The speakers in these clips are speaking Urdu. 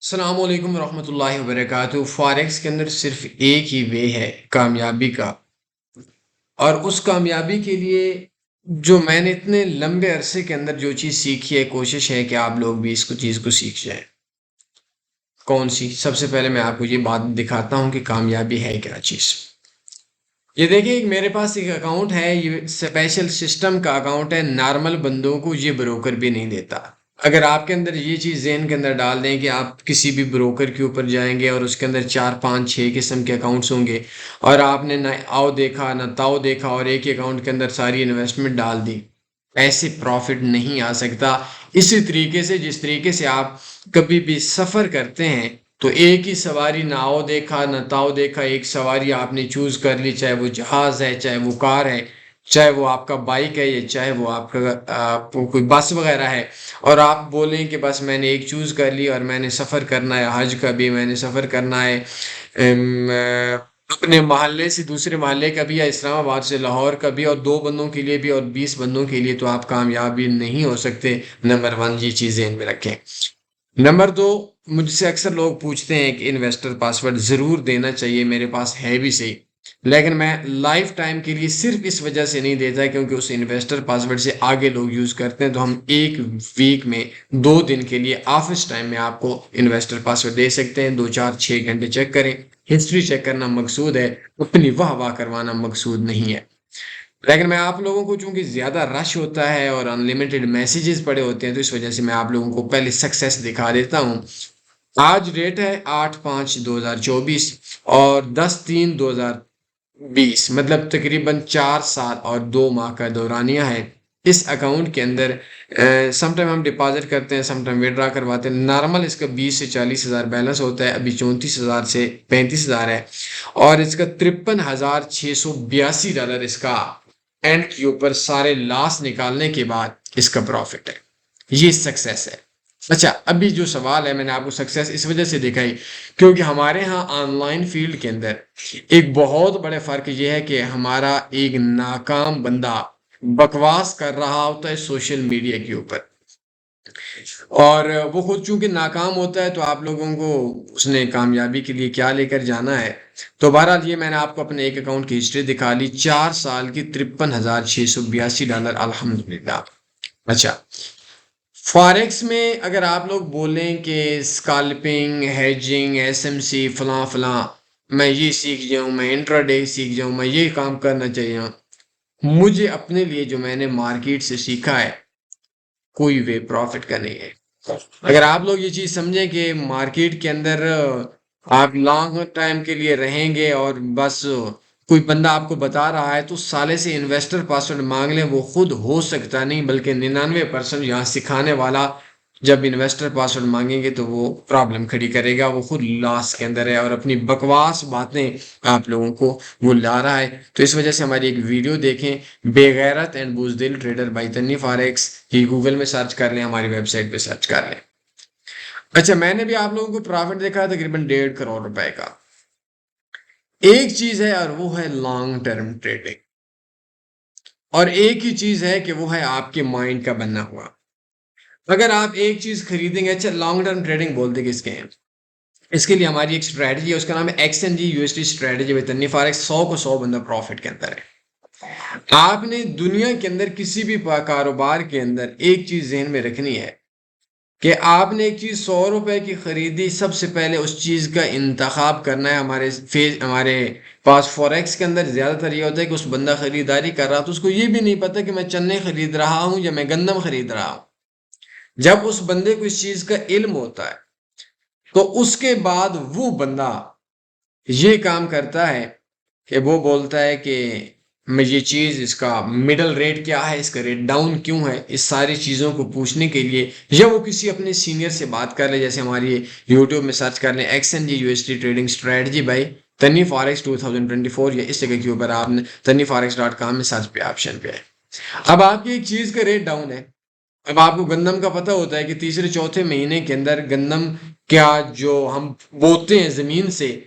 السلام علیکم ورحمۃ اللہ وبرکاتہ۔ فاریکس کے اندر صرف ایک ہی وے ہے کامیابی کا، اور اس کامیابی کے لیے جو میں نے اتنے لمبے عرصے کے اندر جو چیز سیکھی ہے، کوشش ہے کہ آپ لوگ بھی اس کو چیز کو سیکھ جائیں۔ کون سی؟ سب سے پہلے میں آپ کو یہ بات دکھاتا ہوں کہ کامیابی ہے کیا چیز۔ یہ دیکھیں، میرے پاس ایک اکاؤنٹ ہے، یہ اسپیشل سسٹم کا اکاؤنٹ ہے، نارمل بندوں کو یہ بروکر بھی نہیں دیتا۔ اگر آپ کے اندر یہ چیز ذہن کے اندر ڈال دیں کہ آپ کسی بھی بروکر کے اوپر جائیں گے اور اس کے اندر 4 5 6 قسم کے اکاؤنٹس ہوں گے، اور آپ نے نہ آؤ دیکھا نہ تاؤ دیکھا اور ایک ہی اکاؤنٹ کے اندر ساری انویسٹمنٹ ڈال دی، ایسے پروفٹ نہیں آ سکتا۔ اسی طریقے سے جس طریقے سے آپ کبھی بھی سفر کرتے ہیں تو ایک ہی سواری، نہ آؤ دیکھا نہ تاؤ دیکھا، ایک سواری آپ نے چوز کر لی، چاہے وہ جہاز ہے، چاہے وہ کار ہے، چاہے وہ آپ کا بائک ہے، یا چاہے وہ آپ کا کوئی بس وغیرہ ہے، اور آپ بولیں کہ بس میں نے ایک چوز کر لی اور میں نے سفر کرنا ہے، حج کا بھی میں نے سفر کرنا ہے، اپنے محلے سے دوسرے محلے کا بھی، یا اسلام آباد سے لاہور کا بھی، اور 2 بندوں کے لیے بھی اور 20 بندوں کے لیے، تو آپ کامیاب بھی نہیں ہو سکتے۔ نمبر 1 یہ چیز ذہن میں رکھیں۔ نمبر 2، مجھ سے اکثر لوگ پوچھتے ہیں کہ انویسٹر پاسورڈ ضرور دینا چاہیے، میرے پاس ہے بھی صحیح، لیکن میں لائف ٹائم کے لیے صرف اس وجہ سے نہیں دیتا کیونکہ اس انویسٹر پاسورڈ سے آگے لوگ یوز کرتے ہیں، تو ہم ایک ویک میں 2 دن کے لیے آفس ٹائم میں آپ کو انویسٹر پاسورڈ دے سکتے ہیں۔ 2 4 6 گھنٹے چیک کریں، ہسٹری چیک کرنا مقصود ہے، اپنی واہ واہ کروانا مقصود نہیں ہے۔ لیکن میں آپ لوگوں کو، چونکہ زیادہ رش ہوتا ہے اور ان لمیٹڈ میسیجز پڑے ہوتے ہیں، تو اس وجہ سے میں آپ لوگوں کو پہلے سکسیس دکھا دیتا ہوں۔ آج ڈیٹ ہے 8/5/2024 اور 10/3/2020، مطلب تقریباً 4 سال اور 2 ماہ کا دورانیہ ہے۔ اس اکاؤنٹ کے اندر سم ٹائم ہم ڈپازٹ کرتے ہیں، سم ٹائم وڈرا کرواتے ہیں۔ نارمل اس کا 20 سے 40 ہزار بیلنس ہوتا ہے، ابھی 34 ہزار سے 35 ہزار ہے، اور اس کا $53,682 اس کا اینڈ کے اوپر سارے لاس نکالنے کے بعد اس کا پروفٹ ہے۔ یہ سکسیس ہے۔ اچھا، ابھی جو سوال ہے، میں نے آپ کو سکسیس اس وجہ سے دکھائی کیونکہ ہمارے ہاں آن لائن فیلڈ کے اندر ایک بہت بڑے فرق یہ ہے کہ ہمارا ایک ناکام بندہ بکواس کر رہا ہوتا ہے سوشل میڈیا کے اوپر، اور وہ خود چونکہ ناکام ہوتا ہے تو آپ لوگوں کو اس نے کامیابی کے لیے کیا لے کر جانا ہے۔ تو بہرحال یہ میں نے آپ کو اپنے ایک اکاؤنٹ کی ہسٹری دکھا لی، 4 سال کی $53,682، الحمدللہ۔ اچھا، فاریکس میں اگر آپ لوگ بولیں کہ اسکالپنگ، ہیجنگ، ایس ایم سی، فلاں فلاں، میں یہ سیکھ جاؤں، میں انٹراڈے سیکھ جاؤں، میں یہ کام کرنا چاہیے، مجھے اپنے لیے جو میں نے مارکیٹ سے سیکھا ہے، کوئی وے پروفٹ کا نہیں ہے۔ اگر آپ لوگ یہ چیز سمجھیں کہ مارکیٹ کے اندر آپ لانگ ٹائم کے لیے رہیں گے اور بس کوئی بندہ آپ کو بتا رہا ہے تو سالے سے انویسٹر پاسورڈ مانگ لیں، وہ خود ہو سکتا نہیں، بلکہ 99% یہاں سکھانے والا جب انویسٹر پاسورڈ مانگیں گے تو وہ پرابلم کھڑی کرے گا، وہ خود لاس کے اندر ہے اور اپنی بکواس باتیں آپ لوگوں کو وہ لا رہا ہے۔ تو اس وجہ سے ہماری ایک ویڈیو دیکھیں، بے غیرت اینڈ بزدل ٹریڈر بائی تنی فاریکس، یہ گوگل میں سرچ کر لیں، ہماری ویب سائٹ پہ سرچ کر لیں۔ اچھا، میں نے بھی آپ لوگوں کو پرافٹ دیکھا تقریباً 1.5 کروڑ روپے کا۔ ایک چیز ہے اور وہ ہے لانگ ٹرم ٹریڈنگ، اور ایک ہی چیز ہے کہ وہ ہے آپ کے مائنڈ کا بننا ہوا۔ اگر آپ ایک چیز خریدیں گے، اچھا لانگ ٹرم ٹریڈنگ بولتے کس کے ہیں؟ اس کے لیے ہماری ایک اسٹریٹجی ہے، اس کا نام ہے X N G U S T strategy with تنی فاریکس۔ 100 کو 100 بندہ پروفٹ کے اندر ہے۔ آپ نے دنیا کے اندر کسی بھی کاروبار کے اندر ایک چیز ذہن میں رکھنی ہے کہ آپ نے ایک چیز 100 روپے کی خریدی، سب سے پہلے اس چیز کا انتخاب کرنا ہے۔ ہمارے پاس فوریکس کے اندر زیادہ تر یہ ہوتا ہے کہ اس بندہ خریداری کر رہا تو اس کو یہ بھی نہیں پتا کہ میں چنے خرید رہا ہوں یا میں گندم خرید رہا ہوں۔ جب اس بندے کو اس چیز کا علم ہوتا ہے تو اس کے بعد وہ بندہ یہ کام کرتا ہے کہ وہ بولتا ہے کہ میں یہ چیز، اس کا مڈل ریٹ کیا ہے، اس کا ریٹ ڈاؤن کیوں ہے، اس ساری چیزوں کو پوچھنے کے لیے، یا وہ کسی اپنے سینئر سے بات کر لے، جیسے ہماری یوٹیوب میں سرچ کر لیں X N G U S T trading strategy by تنی فاریکس 2024، یا اس جگہ کے اوپر آپ نے TanniForex.com میں سرچ پہ آپشن پہ ہے۔ اب آپ کی ایک چیز کا ریٹ ڈاؤن ہے، اب آپ کو گندم کا پتہ ہوتا ہے کہ تیسرے چوتھے مہینے کے اندر گندم کیا جو ہم بوتے ہیں زمین سے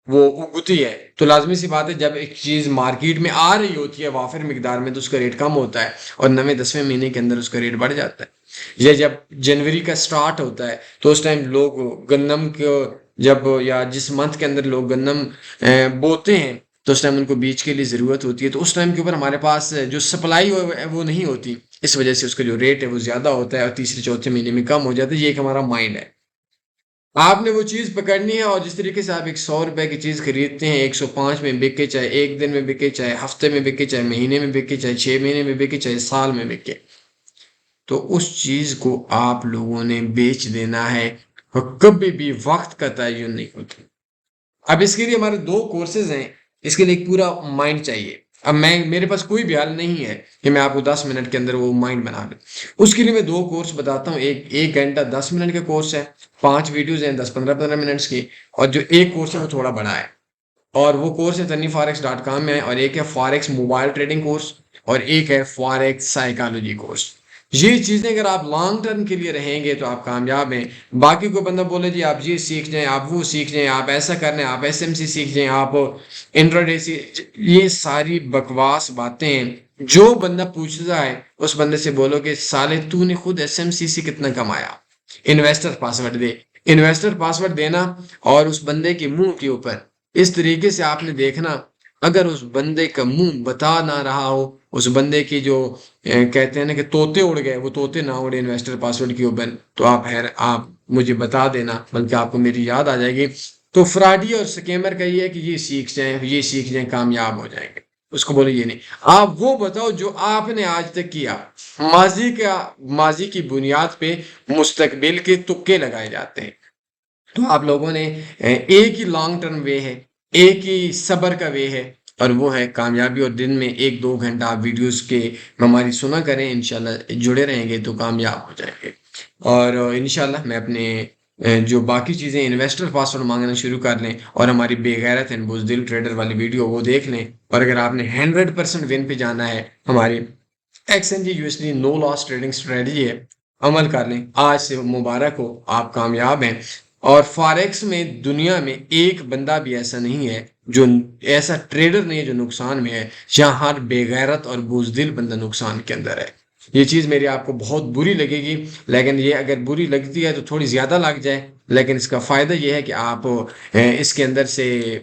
وہ اگتی ہے، تو لازمی سی بات ہے جب ایک چیز مارکیٹ میں آ رہی ہوتی ہے وافر مقدار میں تو اس کا ریٹ کم ہوتا ہے، اور 9ویں 10ویں مہینے کے اندر اس کا ریٹ بڑھ جاتا ہے۔ یا جب جنوری کا سٹارٹ ہوتا ہے تو اس ٹائم لوگ گندم کو جب یا جس منتھ کے اندر لوگ گندم بوتے ہیں تو اس ٹائم ان کو بیج کے لیے ضرورت ہوتی ہے، تو اس ٹائم کے اوپر ہمارے پاس جو سپلائی ہے وہ نہیں ہوتی، اس وجہ سے اس کا جو ریٹ ہے وہ زیادہ ہوتا ہے اور تیسرے چوتھے مہینے میں کم ہو جاتا ہے۔ یہ ایک ہمارا مائنڈ ہے، آپ نے وہ چیز پکڑنی ہے، اور جس طریقے سے آپ ایک 100 روپے کی چیز خریدتے ہیں 105 میں بکے، چاہے ایک دن میں بکے، چاہے ہفتے میں بکے، چاہے مہینے میں بکے، چاہے 6 مہینے میں بکے، چاہے سال میں بکے، تو اس چیز کو آپ لوگوں نے بیچ دینا ہے، اور کبھی بھی وقت کا تعین نہیں ہوتا۔ اب اس کے لیے ہمارے 2 کورسز ہیں، اس کے لیے ایک پورا مائنڈ چاہیے۔ اب میرے پاس کوئی بھی حل نہیں ہے کہ میں آپ کو 10 منٹ کے اندر وہ مائنڈ بنا دوں۔ اس کے لیے میں 2 کورس بتاتا ہوں، ایک گھنٹہ 10 منٹ کا کورس ہے، 5 ویڈیوز ہیں 10-15 منٹس کی، اور جو ایک کورس ہے وہ تھوڑا بڑا ہے، اور وہ کورس ہے tanniforex.com میں ہے، اور ایک ہے فاریکس موبائل ٹریڈنگ کورس، اور ایک ہے فاریکس سائیکالوجی کورس۔ یہ چیزیں اگر آپ لانگ ٹرم کے لیے رہیں گے تو آپ کامیاب ہیں۔ باقی کوئی بندہ بولے جی آپ یہ سیکھ جائیں، آپ وہ سیکھ جائیں، آپ ایسا کرنے، آپ ایس ایم سی سیکھ جائیں، آپ انٹراڈے یہ ساری بکواس باتیں ہیں۔ جو بندہ پوچھتا ہے اس بندے سے بولو کہ سالے تو نے خود ایس ایم سی سے کتنا کمایا، انویسٹر پاسورڈ دے۔ انویسٹر پاسورڈ دینا اور اس بندے کے منہ کے اوپر اس طریقے سے آپ نے دیکھنا، اگر اس بندے کا منہ بتا نہ رہا ہو، اس بندے کی جو کہتے ہیں نا کہ طوطے اڑ گئے، وہ طوطے نہ اڑے انویسٹر پاسورڈ کے اوپر، تو آپ مجھے بتا دینا، بلکہ آپ کو میری یاد آ جائے گی۔ تو فراڈی اور سکیمر کا یہ ہے کہ یہ سیکھ جائیں، یہ سیکھ جائیں، کامیاب ہو جائیں گے، اس کو بولے یہ نہیں۔ آپ وہ بتاؤ جو آپ نے آج تک کیا۔ ماضی کی بنیاد پہ مستقبل کے تکے لگائے جاتے ہیں، تو آپ لوگوں نے ایک ہی لانگ ٹرم وے ہے، ایک ہی صبر کا وے ہے، اور وہ ہے کامیابی۔ اور دن میں 1-2 گھنٹہ آپ ویڈیوز کے ہماری سنا کریں، انشاءاللہ جڑے رہیں گے تو کامیاب ہو جائیں گے۔ اور انشاءاللہ میں اپنے جو باقی چیزیں انویسٹر پاسورڈ مانگنا شروع کر لیں، اور ہماری بے غیرت اینڈ بزدل ٹریڈر والی ویڈیو وہ دیکھ لیں، اور اگر آپ نے 100% ون پہ جانا ہے، ہماری X N G U S D no loss trading strategy ہے، عمل کر لیں۔ آج سے مبارک ہو، آپ کامیاب ہیں۔ اور فاریکس میں دنیا میں ایک بندہ بھی ایسا نہیں ہے، جو ایسا ٹریڈر نہیں ہے جو نقصان میں ہے، جہاں ہر بے غیرت اور بزدل بندہ نقصان کے اندر ہے۔ یہ چیز میری آپ کو بہت بری لگے گی، لیکن یہ اگر بری لگتی ہے تو تھوڑی زیادہ لگ جائے، لیکن اس کا فائدہ یہ ہے کہ آپ اس کے اندر سے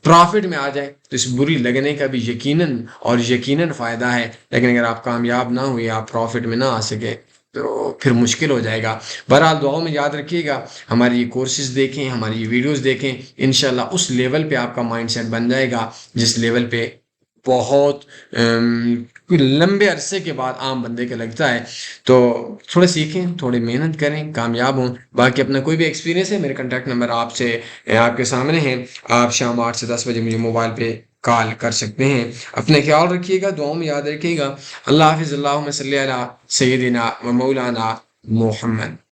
پرافٹ میں آ جائیں، تو اس بری لگنے کا بھی یقیناً فائدہ ہے۔ لیکن اگر آپ کامیاب نہ ہوئے، آپ پرافٹ میں نہ آ سکے، تو پھر مشکل ہو جائے گا۔ بہرحال دعاؤں میں یاد رکھیے گا، ہماری یہ کورسز دیکھیں، ہماری یہ ویڈیوز دیکھیں، انشاءاللہ اس لیول پہ آپ کا مائنڈ سیٹ بن جائے گا جس لیول پہ بہت لمبے عرصے کے بعد عام بندے کا لگتا ہے۔ تو تھوڑے سیکھیں، تھوڑی محنت کریں، کامیاب ہوں۔ باقی اپنا کوئی بھی ایکسپیرینس ہے، میرے کنٹیکٹ نمبر آپ کے سامنے ہیں، آپ شام 8 سے 10 بجے مجھے موبائل پہ کال کر سکتے ہیں۔ اپنے خیال رکھیے گا، دعاؤں میں یاد رکھیے گا۔ اللہ حافظ۔ اللہم صلی علی سیدنا و مولانا محمد۔